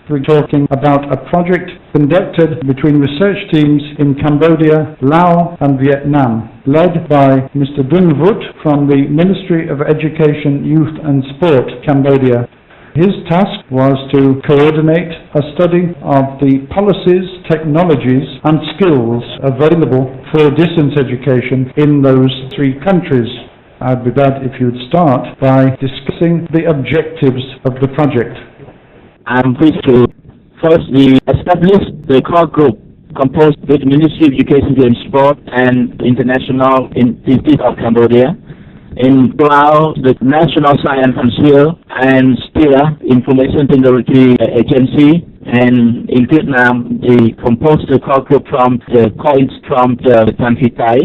We're talking about a project conducted between research teams in Cambodia, Laos and Vietnam, led by Mr. Dun Vut from the Ministry of Education, Youth and Sport, Cambodia. His task was to coordinate a study of the policies, technologies and skills available for distance education in those three countries. I'd be glad if you'd start by discussing the objectives of the project. I'm pleased to firstly establish the core group composed with the Ministry of Education, Youth and Sport and International Institute of Cambodia. In Laos, the National Science Council and STIA, Information Technology Agency, and in Vietnam, they composed the core group from the colleagues from the country Thai.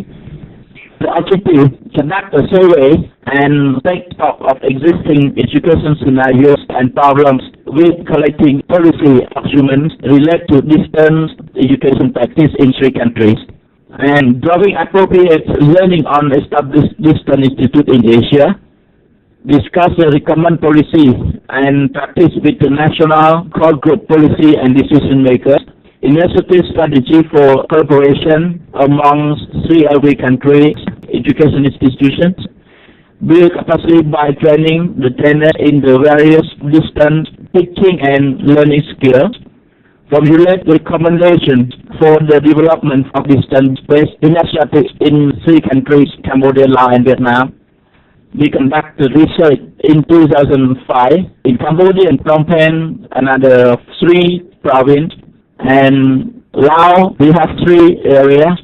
The objective is to conduct a survey and take stock of existing education scenarios and problems with collecting policy documents related to distance education practice in three countries, and drawing appropriate learning on established distance institute in Asia, discuss the recommend policy and practice with the national core group policy and decision makers, initiative strategy for collaboration amongst three every countries education institutions, build capacity by training the trainer in the various distance teaching and learning skills, formulate recommendations for the development of distance-based initiatives in three countries, Cambodia, Laos, and Vietnam. We conducted research in 2005 in Cambodia and Phnom Penh, another three provinces, and Laos we have three areas,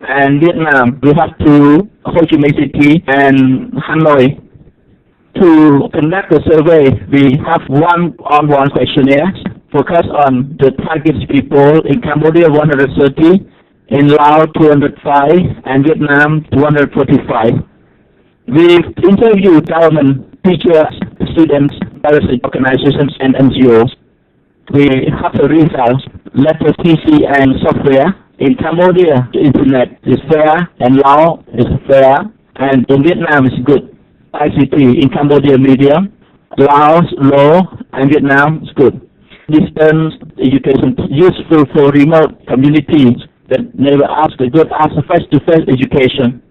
and Vietnam we have two, Ho Chi Minh City and Hanoi. To conduct the survey, we have one-on-one questionnaires focus on the target people in Cambodia 130, in Laos 205, and Vietnam 245. We've interviewed government, teachers, students, parasitic organizations, and NGOs. We have the results, letter PC and software. In Cambodia, the internet is fair, and Laos is fair, and in Vietnam is good. ICT in Cambodia medium, Laos low, and Vietnam is good. Distance education useful for remote communities that never ask a good as a face-to-face education.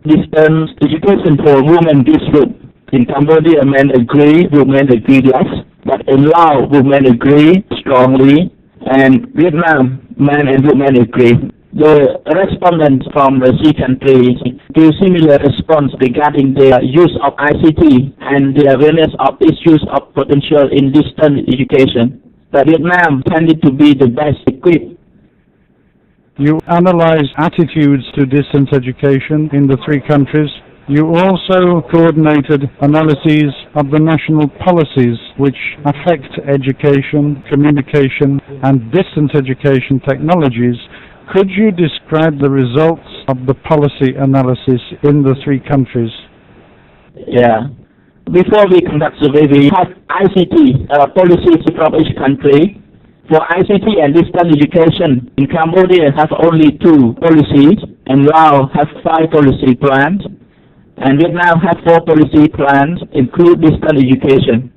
Distance education for women is good. In Cambodia, men agree, women agree less, but in Laos, women agree strongly, and Vietnam, men and women agree. The respondents from the three countries give similar response regarding their use of ICT and the awareness of issues of potential in distance education. But Vietnam tended to be the best equipped. You analyzed attitudes to distance education in the three countries. You also coordinated analyses of the national policies which affect education, communication, and distance education technologies. Could you describe the results of the policy analysis in the three countries? Yeah. Before we conduct survey, we have ICT policies from each country. For ICT and distance education, in Cambodia have only two policies, and Laos have 5 policy plans, and Vietnam have 4 policy plans, include distance education.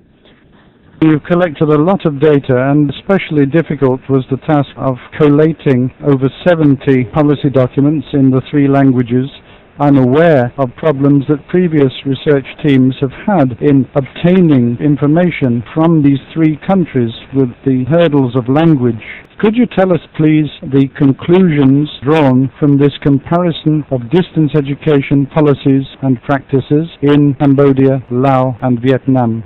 You've collected a lot of data, and especially difficult was the task of collating over 70 policy documents in the 3 languages. I'm aware of problems that previous research teams have had in obtaining information from these 3 countries with the hurdles of language. Could you tell us, please, the conclusions drawn from this comparison of distance education policies and practices in Cambodia, Laos, and Vietnam?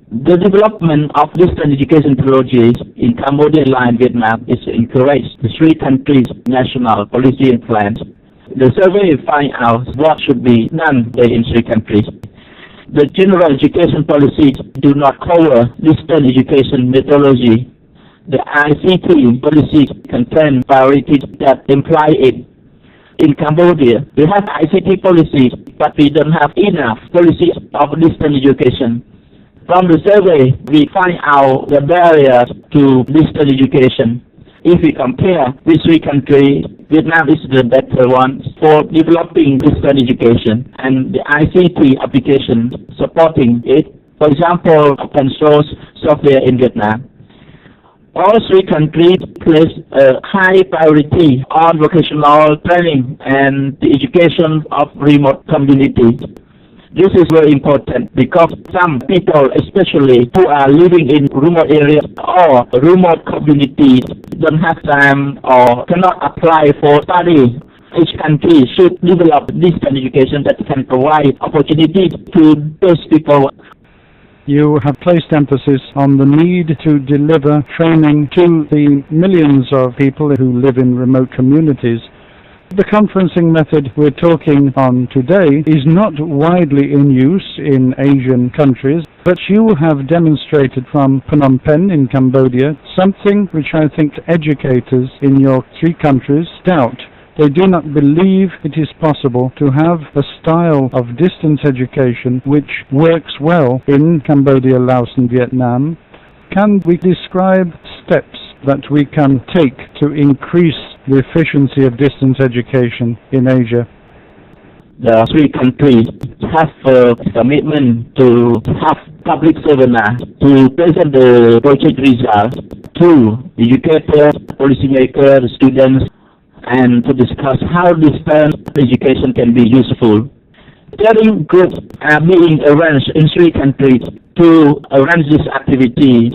The development of distance education technologies in Cambodia, Laos, and Vietnam is to encourage the 3 countries' national policy and plans. The survey will find out what should be done in 3 countries. The general education policies do not cover distance education methodology. The ICT policies contain priorities that imply it. In Cambodia, we have ICT policies, but we don't have enough policies of distance education. From the survey, we find out the barriers to distance education. If we compare with 3 countries, Vietnam is the better one for developing distance education and the ICT applications supporting it. For example, open source software in Vietnam. All three countries place a high priority on vocational training and the education of remote communities. This is very important because some people, especially who are living in remote areas or remote communities, don't have time or cannot apply for study. Each country should develop distance education that can provide opportunities to those people. You have placed emphasis on the need to deliver training to the millions of people who live in remote communities. The conferencing method we're talking on today is not widely in use in Asian countries, but you have demonstrated from Phnom Penh in Cambodia something which I think educators in your three countries doubt. They do not believe it is possible to have a style of distance education which works well in Cambodia, Laos and Vietnam. Can we describe steps that we can take to increase the efficiency of distance education in Asia? The three countries have a commitment to have public seminars to present the project results to educators, policymakers, students, and to discuss how distance education can be useful. Studying groups are being arranged in three countries to arrange these activities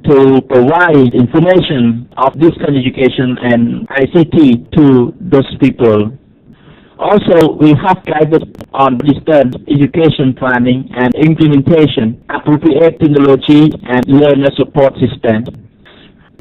to provide information of distance education and ICT to those people. Also, we have guided on distance education planning and implementation, appropriate technology and learner support systems.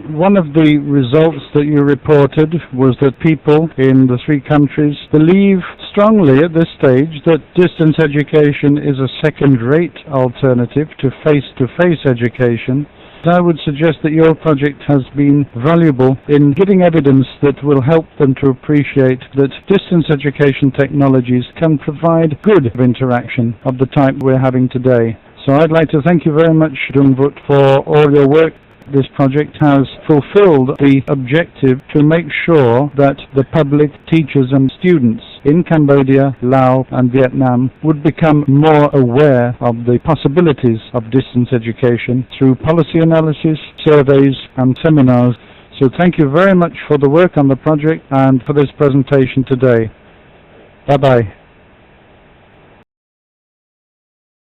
One of the results that you reported was that people in the three countries believe strongly at this stage that distance education is a second-rate alternative to face-to-face education. I would suggest that your project has been valuable in giving evidence that will help them to appreciate that distance education technologies can provide good interaction of the type we're having today. So I'd like to thank you very much, Dungvut, for all your work. This project has fulfilled the objective to make sure that the public, teachers and students in Cambodia, Laos and Vietnam would become more aware of the possibilities of distance education through policy analysis, surveys and seminars. So thank you very much for the work on the project and for this presentation today. Bye-bye.